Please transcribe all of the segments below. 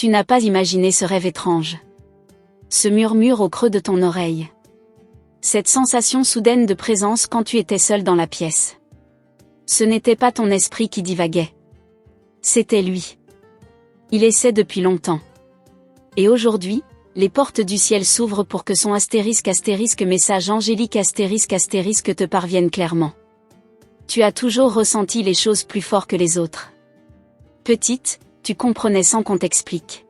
Tu n'as pas imaginé ce rêve étrange. Ce murmure au creux de ton oreille. Cette sensation soudaine de présence quand tu étais seul dans la pièce. Ce n'était pas ton esprit qui divaguait. C'était lui. Il essaie depuis longtemps. Et aujourd'hui, les portes du ciel s'ouvrent pour que son message angélique te parvienne clairement. Tu as toujours ressenti les choses plus fort que les autres. Petite, tu comprenais sans qu'on t'explique.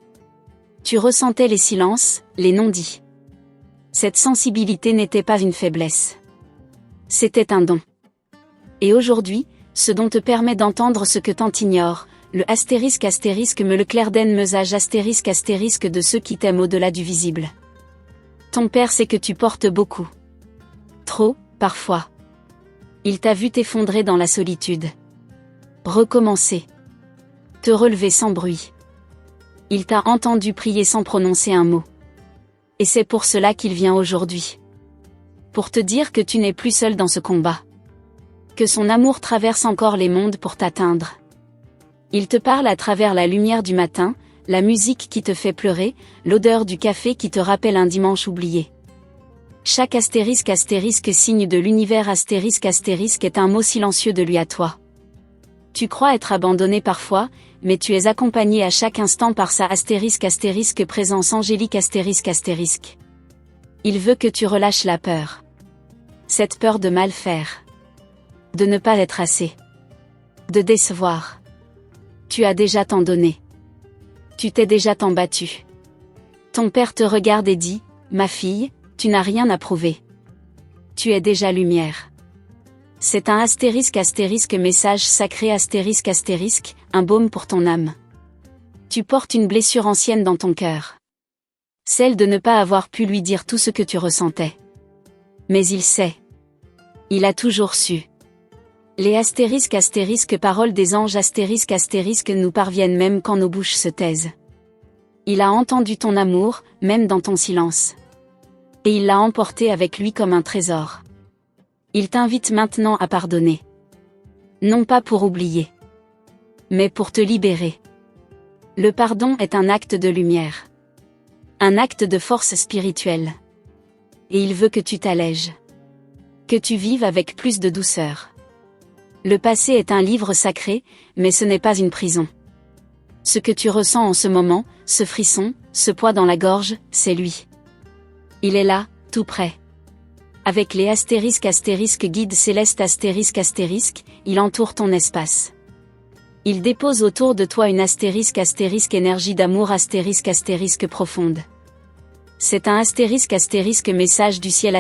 Tu ressentais les silences, les non-dits. Cette sensibilité n'était pas une faiblesse. C'était un don. Et aujourd'hui, ce don te permet d'entendre ce que tant ignorent, le me le clair den mesage de ceux qui t'aiment au-delà du visible. Ton père sait que tu portes beaucoup. Trop, parfois. Il t'a vu t'effondrer dans la solitude. Recommencer. Te relever sans bruit. Il t'a entendu prier sans prononcer un mot. Et c'est pour cela qu'il vient aujourd'hui. Pour te dire que tu n'es plus seul dans ce combat. Que son amour traverse encore les mondes pour t'atteindre. Il te parle à travers la lumière du matin, la musique qui te fait pleurer, l'odeur du café qui te rappelle un dimanche oublié. Chaque signe de l'univers est un mot silencieux de lui à toi. Tu crois être abandonné parfois, mais tu es accompagné à chaque instant par sa présence angélique Il veut que tu relâches la peur. Cette peur de mal faire. De ne pas être assez. De décevoir. Tu as déjà tant donné. Tu t'es déjà tant battu. Ton père te regarde et dit, ma fille, tu n'as rien à prouver. Tu es déjà lumière. C'est un message sacré un baume pour ton âme. Tu portes une blessure ancienne dans ton cœur. Celle de ne pas avoir pu lui dire tout ce que tu ressentais. Mais il sait. Il a toujours su. Les paroles des anges nous parviennent même quand nos bouches se taisent. Il a entendu ton amour, même dans ton silence. Et il l'a emporté avec lui comme un trésor. Il t'invite maintenant à pardonner. Non pas pour oublier. Mais pour te libérer. Le pardon est un acte de lumière. Un acte de force spirituelle. Et il veut que tu t'allèges. Que tu vives avec plus de douceur. Le passé est un livre sacré, mais ce n'est pas une prison. Ce que tu ressens en ce moment, ce frisson, ce poids dans la gorge, c'est lui. Il est là, tout près. Avec les guides célestes il entoure ton espace. Il dépose autour de toi une énergie d'amour profonde. C'est un message du ciel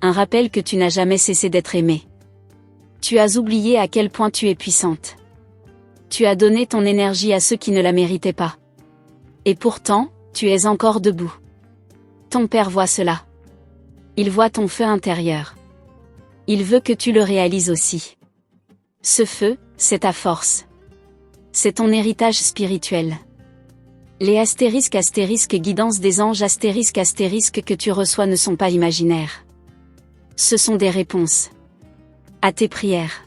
un rappel que tu n'as jamais cessé d'être aimé. Tu as oublié à quel point tu es puissante. Tu as donné ton énergie à ceux qui ne la méritaient pas. Et pourtant, tu es encore debout. Ton père voit cela. Il voit ton feu intérieur. Il veut que tu le réalises aussi. Ce feu, c'est ta force. C'est ton héritage spirituel. Les guidances des anges que tu reçois ne sont pas imaginaires. Ce sont des réponses. À tes prières.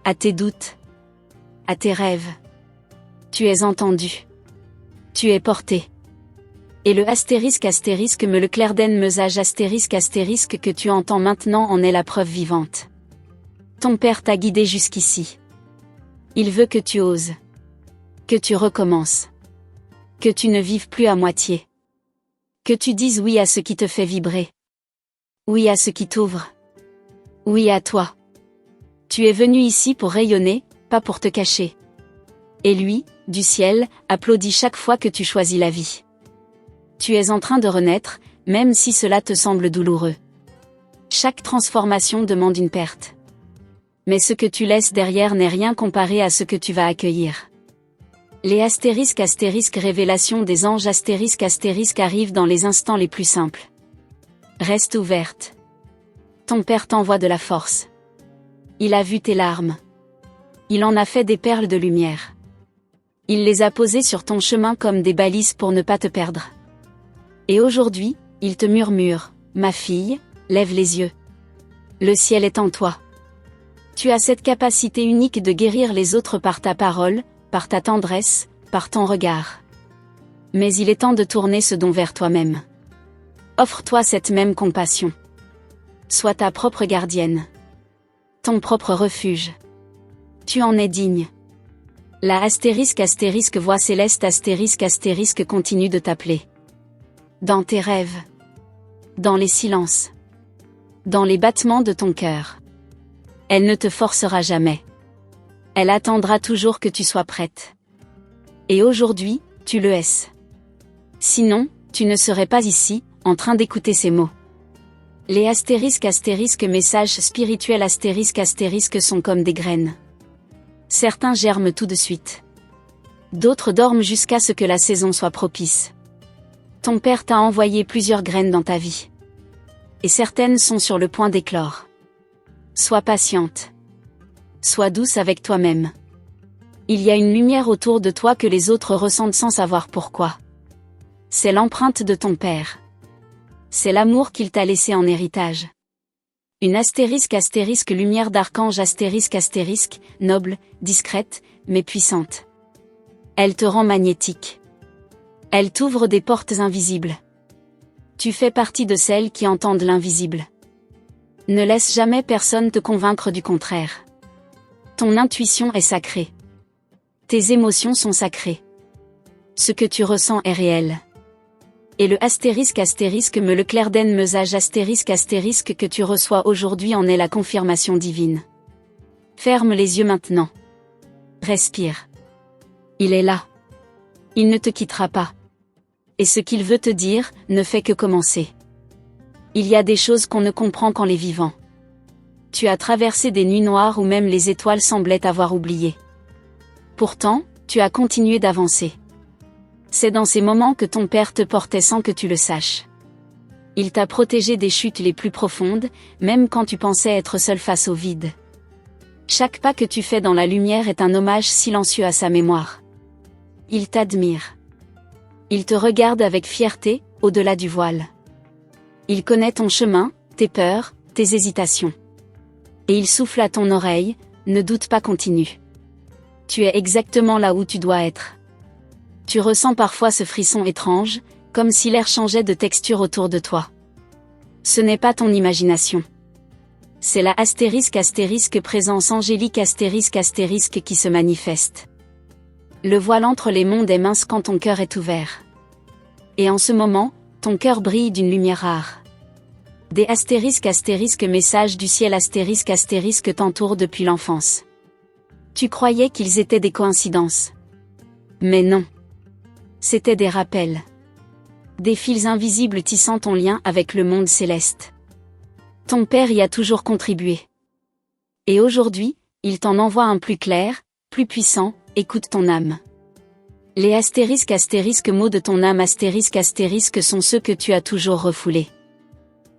À tes doutes. À tes rêves. Tu es entendu. Tu es porté. Et le me le clair den mesage que tu entends maintenant en est la preuve vivante. Ton père t'a guidé jusqu'ici. Il veut que tu oses. Que tu recommences. Que tu ne vives plus à moitié. Que tu dises oui à ce qui te fait vibrer. Oui à ce qui t'ouvre. Oui à toi. Tu es venu ici pour rayonner, pas pour te cacher. Et lui, du ciel, applaudit chaque fois que tu choisis la vie. Tu es en train de renaître, même si cela te semble douloureux. Chaque transformation demande une perte. Mais ce que tu laisses derrière n'est rien comparé à ce que tu vas accueillir. Les révélations des anges arrivent dans les instants les plus simples. Reste ouverte. Ton père t'envoie de la force. Il a vu tes larmes. Il en a fait des perles de lumière. Il les a posées sur ton chemin comme des balises pour ne pas te perdre. Et aujourd'hui, il te murmure, ma fille, lève les yeux. Le ciel est en toi. Tu as cette capacité unique de guérir les autres par ta parole, par ta tendresse, par ton regard. Mais il est temps de tourner ce don vers toi-même. Offre-toi cette même compassion. Sois ta propre gardienne. Ton propre refuge. Tu en es digne. La voix céleste continue de t'appeler. Dans tes rêves. Dans les silences. Dans les battements de ton cœur. Elle ne te forcera jamais. Elle attendra toujours que tu sois prête. Et aujourd'hui, tu le es. Sinon, tu ne serais pas ici, en train d'écouter ces mots. Les messages spirituels sont comme des graines. Certains germent tout de suite. D'autres dorment jusqu'à ce que la saison soit propice. Ton père t'a envoyé plusieurs graines dans ta vie. Et certaines sont sur le point d'éclore. Sois patiente. Sois douce avec toi-même. Il y a une lumière autour de toi que les autres ressentent sans savoir pourquoi. C'est l'empreinte de ton père. C'est l'amour qu'il t'a laissé en héritage. Une lumière d'archange noble, discrète, mais puissante. Elle te rend magnétique. Elle t'ouvre des portes invisibles. Tu fais partie de celles qui entendent l'invisible. Ne laisse jamais personne te convaincre du contraire. Ton intuition est sacrée. Tes émotions sont sacrées. Ce que tu ressens est réel. Et le le clair den message que tu reçois aujourd'hui en est la confirmation divine. Ferme les yeux maintenant. Respire. Il est là. Il ne te quittera pas. Et ce qu'il veut te dire, ne fait que commencer. Il y a des choses qu'on ne comprend qu'en les vivant. Tu as traversé des nuits noires où même les étoiles semblaient t'avoir oublié. Pourtant, tu as continué d'avancer. C'est dans ces moments que ton père te portait sans que tu le saches. Il t'a protégé des chutes les plus profondes, même quand tu pensais être seul face au vide. Chaque pas que tu fais dans la lumière est un hommage silencieux à sa mémoire. Il t'admire. Il te regarde avec fierté, au-delà du voile. Il connaît ton chemin, tes peurs, tes hésitations. Et il souffle à ton oreille, ne doute pas, continue. Tu es exactement là où tu dois être. Tu ressens parfois ce frisson étrange, comme si l'air changeait de texture autour de toi. Ce n'est pas ton imagination. C'est la présence angélique qui se manifeste. Le voile entre les mondes est mince quand ton cœur est ouvert. Et en ce moment, ton cœur brille d'une lumière rare. Des messages du ciel t'entourent depuis l'enfance. Tu croyais qu'ils étaient des coïncidences. Mais non. C'étaient des rappels. Des fils invisibles tissant ton lien avec le monde céleste. Ton père y a toujours contribué. Et aujourd'hui, il t'en envoie un plus clair, plus puissant, écoute ton âme. Les mots de ton âme sont ceux que tu as toujours refoulés.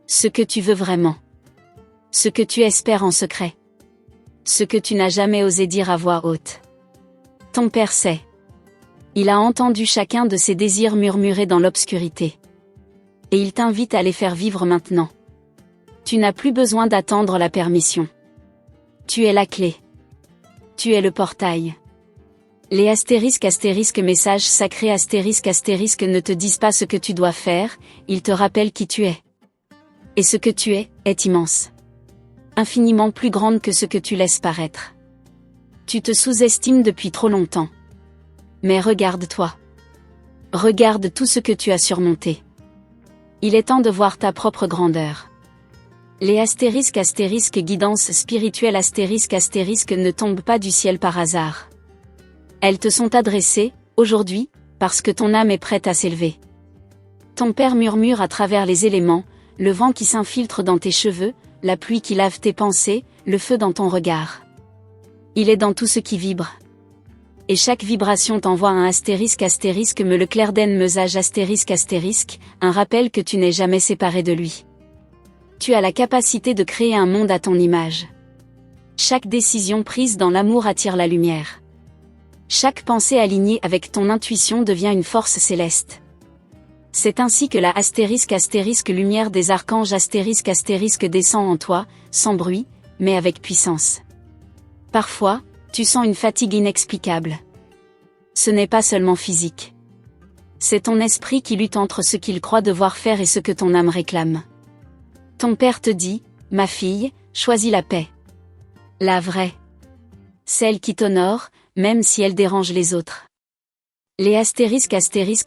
Ce que tu veux vraiment. Ce que tu espères en secret. Ce que tu n'as jamais osé dire à voix haute. Ton père sait. Il a entendu chacun de ses désirs murmurer dans l'obscurité. Et il t'invite à les faire vivre maintenant. Tu n'as plus besoin d'attendre la permission. Tu es la clé. Tu es le portail. Les messages sacrés ne te disent pas ce que tu dois faire, ils te rappellent qui tu es. Et ce que tu es, est immense. Infiniment plus grande que ce que tu laisses paraître. Tu te sous-estimes depuis trop longtemps. Mais regarde-toi. Regarde tout ce que tu as surmonté. Il est temps de voir ta propre grandeur. Les guidances spirituelles ne tombent pas du ciel par hasard. Elles te sont adressées, aujourd'hui, parce que ton âme est prête à s'élever. Ton père murmure à travers les éléments, le vent qui s'infiltre dans tes cheveux, la pluie qui lave tes pensées, le feu dans ton regard. Il est dans tout ce qui vibre. Et chaque vibration t'envoie un le clair den message un rappel que tu n'es jamais séparé de lui. Tu as la capacité de créer un monde à ton image. Chaque décision prise dans l'amour attire la lumière. Chaque pensée alignée avec ton intuition devient une force céleste. C'est ainsi que la lumière des archanges descend en toi, sans bruit, mais avec puissance. Parfois, tu sens une fatigue inexplicable. Ce n'est pas seulement physique. C'est ton esprit qui lutte entre ce qu'il croit devoir faire et ce que ton âme réclame. Ton père te dit, ma fille, choisis la paix. La vraie. Celle qui t'honore, même si elle dérange les autres. Les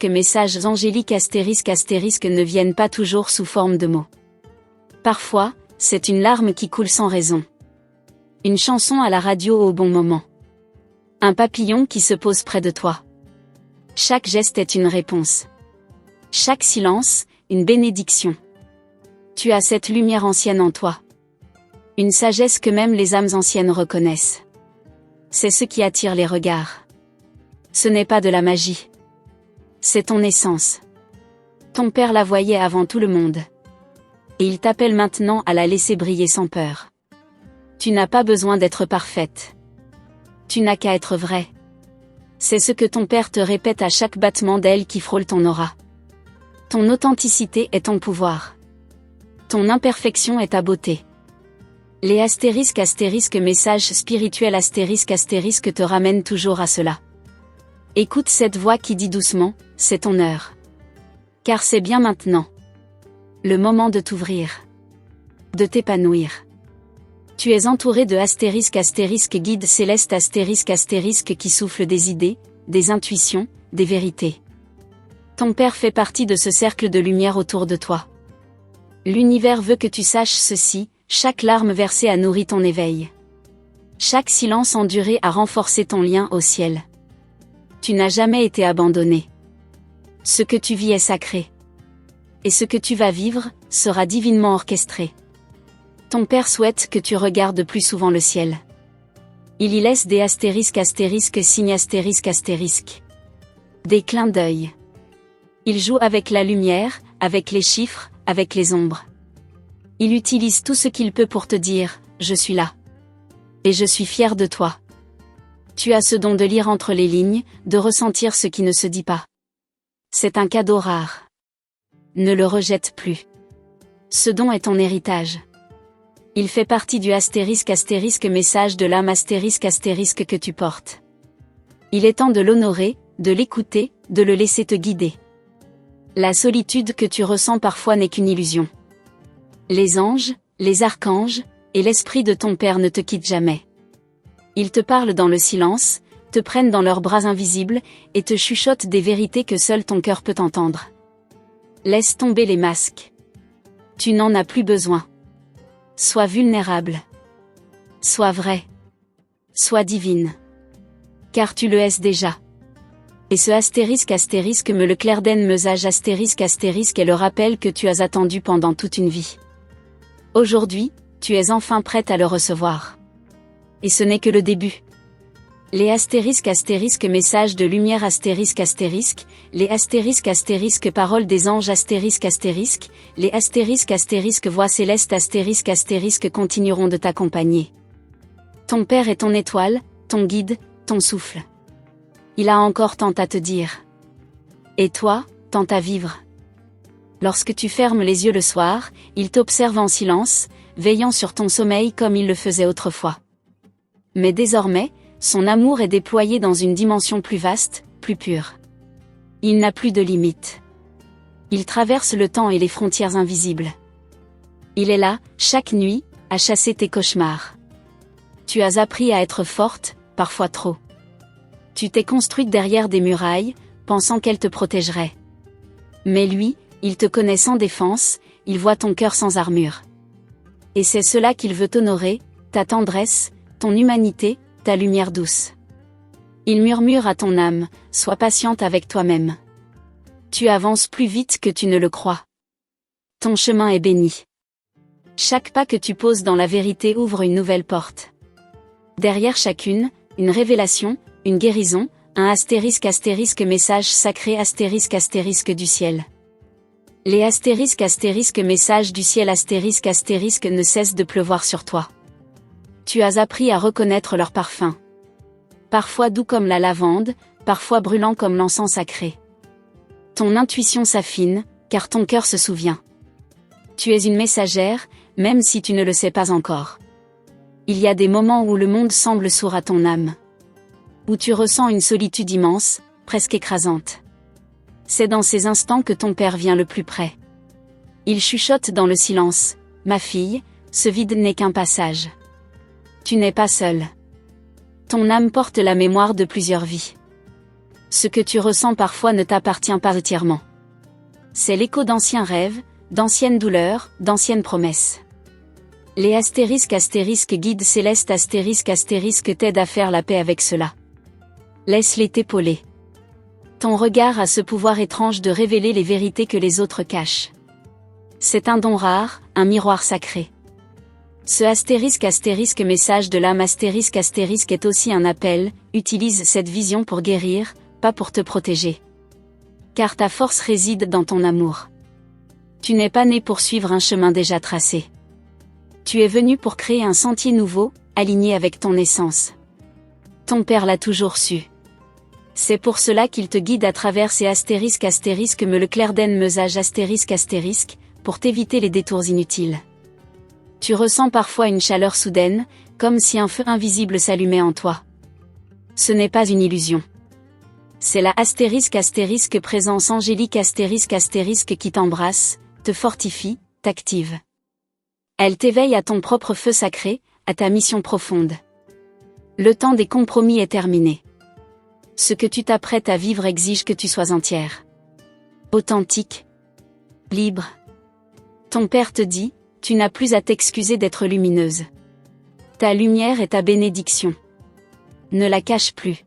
messages angéliques ne viennent pas toujours sous forme de mots. Parfois, c'est une larme qui coule sans raison. Une chanson à la radio au bon moment. Un papillon qui se pose près de toi. Chaque geste est une réponse. Chaque silence, une bénédiction. Tu as cette lumière ancienne en toi. Une sagesse que même les âmes anciennes reconnaissent. C'est ce qui attire les regards. Ce n'est pas de la magie. C'est ton essence. Ton père la voyait avant tout le monde. Et il t'appelle maintenant à la laisser briller sans peur. Tu n'as pas besoin d'être parfaite. Tu n'as qu'à être vraie. C'est ce que ton père te répète à chaque battement d'aile qui frôle ton aura. Ton authenticité est ton pouvoir. Ton imperfection est ta beauté. Les messages spirituels te ramènent toujours à cela. Écoute cette voix qui dit doucement, c'est ton heure. Car c'est bien maintenant. Le moment de t'ouvrir. De t'épanouir. Tu es entouré de guides célestes qui soufflent des idées, des intuitions, des vérités. Ton père fait partie de ce cercle de lumière autour de toi. L'univers veut que tu saches ceci, chaque larme versée a nourri ton éveil. Chaque silence enduré a renforcé ton lien au ciel. Tu n'as jamais été abandonné. Ce que tu vis est sacré. Et ce que tu vas vivre, sera divinement orchestré. Ton père souhaite que tu regardes plus souvent le ciel. Il y laisse des signes Des clins d'œil. Il joue avec la lumière, avec les chiffres, avec les ombres. Il utilise tout ce qu'il peut pour te dire, je suis là. Et je suis fier de toi. Tu as ce don de lire entre les lignes, de ressentir ce qui ne se dit pas. C'est un cadeau rare. Ne le rejette plus. Ce don est ton héritage. Il fait partie du message de l'âme que tu portes. Il est temps de l'honorer, de l'écouter, de le laisser te guider. La solitude que tu ressens parfois n'est qu'une illusion. Les anges, les archanges, et l'esprit de ton père ne te quittent jamais. Ils te parlent dans le silence, te prennent dans leurs bras invisibles, et te chuchotent des vérités que seul ton cœur peut entendre. Laisse tomber les masques. Tu n'en as plus besoin. Sois vulnérable. Sois vrai. Sois divine. Car tu le es déjà. Et ce me le clairden mesage est le rappel que tu as attendu pendant toute une vie. Aujourd'hui, tu es enfin prête à le recevoir. Et ce n'est que le début. Les messages de lumière les paroles des anges les voix célestes continueront de t'accompagner. Ton père est ton étoile, ton guide, ton souffle. Il a encore tant à te dire. Et toi, tant à vivre. Lorsque tu fermes les yeux le soir, il t'observe en silence, veillant sur ton sommeil comme il le faisait autrefois. Mais désormais, son amour est déployé dans une dimension plus vaste, plus pure. Il n'a plus de limites. Il traverse le temps et les frontières invisibles. Il est là, chaque nuit, à chasser tes cauchemars. Tu as appris à être forte, parfois trop. Tu t'es construite derrière des murailles, pensant qu'elles te protégeraient. Mais lui, il te connaît sans défense, il voit ton cœur sans armure. Et c'est cela qu'il veut honorer, ta tendresse, ton humanité, ta lumière douce. Il murmure à ton âme, sois patiente avec toi-même. Tu avances plus vite que tu ne le crois. Ton chemin est béni. Chaque pas que tu poses dans la vérité ouvre une nouvelle porte. Derrière chacune, une révélation, une guérison, un message sacré du ciel. Les messages du ciel ne cessent de pleuvoir sur toi. Tu as appris à reconnaître leur parfum. Parfois doux comme la lavande, parfois brûlant comme l'encens sacré. Ton intuition s'affine, car ton cœur se souvient. Tu es une messagère, même si tu ne le sais pas encore. Il y a des moments où le monde semble sourd à ton âme. Où tu ressens une solitude immense, presque écrasante. C'est dans ces instants que ton père vient le plus près. Il chuchote dans le silence, « Ma fille, ce vide n'est qu'un passage. Tu n'es pas seule. Ton âme porte la mémoire de plusieurs vies. Ce que tu ressens parfois ne t'appartient pas entièrement. C'est l'écho d'anciens rêves, d'anciennes douleurs, d'anciennes promesses. Les astérisques guides célestes astérisques t'aident à faire la paix avec cela. Laisse-les t'épauler. Ton regard a ce pouvoir étrange de révéler les vérités que les autres cachent. C'est un don rare, un miroir sacré. Ce astérisque message de l'âme astérisque est aussi un appel, utilise cette vision pour guérir, pas pour te protéger. Car ta force réside dans ton amour. Tu n'es pas né pour suivre un chemin déjà tracé. Tu es venu pour créer un sentier nouveau, aligné avec ton essence. Ton père l'a toujours su. C'est pour cela qu'il te guide à travers ces astérisques me le clairden mesage astérisque, pour t'éviter les détours inutiles. Tu ressens parfois une chaleur soudaine, comme si un feu invisible s'allumait en toi. Ce n'est pas une illusion. C'est la astérisque présence angélique astérisque qui t'embrasse, te fortifie, t'active. Elle t'éveille à ton propre feu sacré, à ta mission profonde. Le temps des compromis est terminé. Ce que tu t'apprêtes à vivre exige que tu sois entière. Authentique. Libre. Ton père te dit, tu n'as plus à t'excuser d'être lumineuse. Ta lumière est ta bénédiction. Ne la cache plus.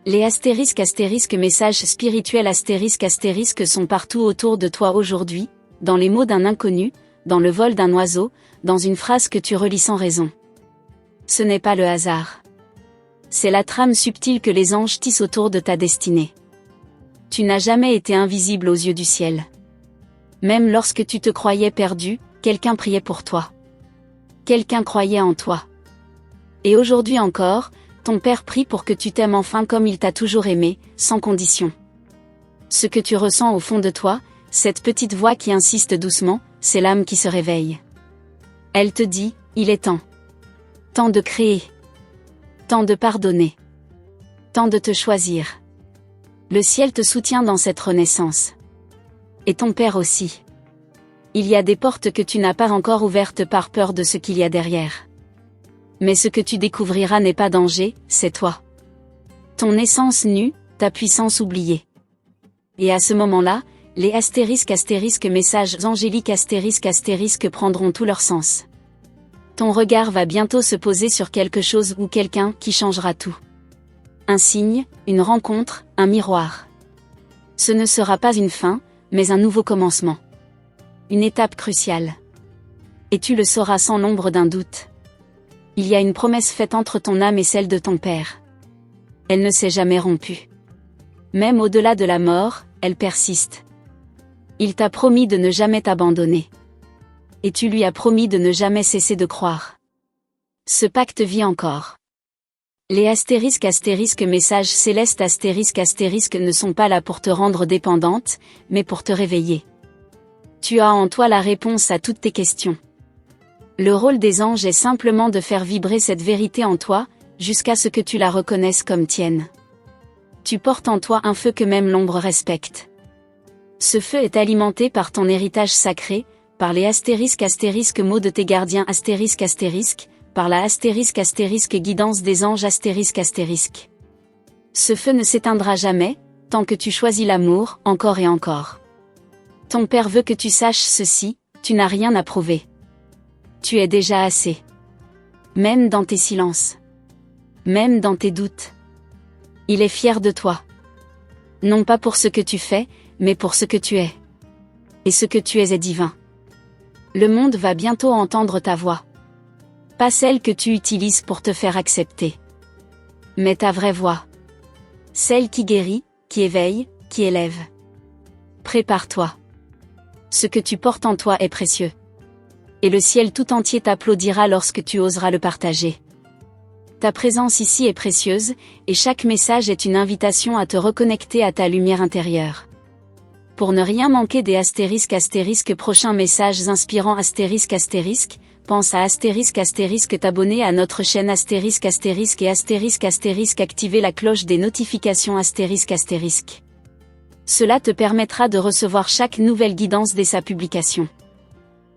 Les astérisques messages spirituels astérisques sont partout autour de toi aujourd'hui, dans les mots d'un inconnu, dans le vol d'un oiseau, dans une phrase que tu relis sans raison. Ce n'est pas le hasard. C'est la trame subtile que les anges tissent autour de ta destinée. Tu n'as jamais été invisible aux yeux du ciel. Même lorsque tu te croyais perdu, quelqu'un priait pour toi. Quelqu'un croyait en toi. Et aujourd'hui encore, ton père prie pour que tu t'aimes enfin comme il t'a toujours aimé, sans condition. Ce que tu ressens au fond de toi, cette petite voix qui insiste doucement, c'est l'âme qui se réveille. Elle te dit, il est temps. Temps de créer. Temps de pardonner. Temps de te choisir. Le ciel te soutient dans cette renaissance. Et ton père aussi. Il y a des portes que tu n'as pas encore ouvertes par peur de ce qu'il y a derrière. Mais ce que tu découvriras n'est pas danger, c'est toi. Ton essence nue, ta puissance oubliée. Et à ce moment-là, les astérisques messages angéliques astérisques prendront tout leur sens. Ton regard va bientôt se poser sur quelque chose ou quelqu'un qui changera tout. Un signe, une rencontre, un miroir. Ce ne sera pas une fin, mais un nouveau commencement. Une étape cruciale. Et tu le sauras sans l'ombre d'un doute. Il y a une promesse faite entre ton âme et celle de ton père. Elle ne s'est jamais rompue. Même au-delà de la mort, elle persiste. Il t'a promis de ne jamais t'abandonner. Et tu lui as promis de ne jamais cesser de croire. Ce pacte vit encore. Les astérisques messages célestes astérisques ne sont pas là pour te rendre dépendante, mais pour te réveiller. Tu as en toi la réponse à toutes tes questions. Le rôle des anges est simplement de faire vibrer cette vérité en toi, jusqu'à ce que tu la reconnaisses comme tienne. Tu portes en toi un feu que même l'ombre respecte. Ce feu est alimenté par ton héritage sacré, par les astérisques mots de tes gardiens astérisques, par la astérisque guidance des anges astérisque. Ce feu ne s'éteindra jamais, tant que tu choisis l'amour, encore et encore. Ton père veut que tu saches ceci, tu n'as rien à prouver. Tu es déjà assez. Même dans tes silences. Même dans tes doutes. Il est fier de toi. Non pas pour ce que tu fais, mais pour ce que tu es. Et ce que tu es est divin. Le monde va bientôt entendre ta voix. Pas celle que tu utilises pour te faire accepter. Mais ta vraie voix. Celle qui guérit, qui éveille, qui élève. Prépare-toi. Ce que tu portes en toi est précieux. Et le ciel tout entier t'applaudira lorsque tu oseras le partager. Ta présence ici est précieuse, et chaque message est une invitation à te reconnecter à ta lumière intérieure. Pour ne rien manquer des astérisques prochains messages inspirants astérisques, pense à t'abonner à notre chaîne et activer la cloche des notifications Cela te permettra de recevoir chaque nouvelle guidance dès sa publication.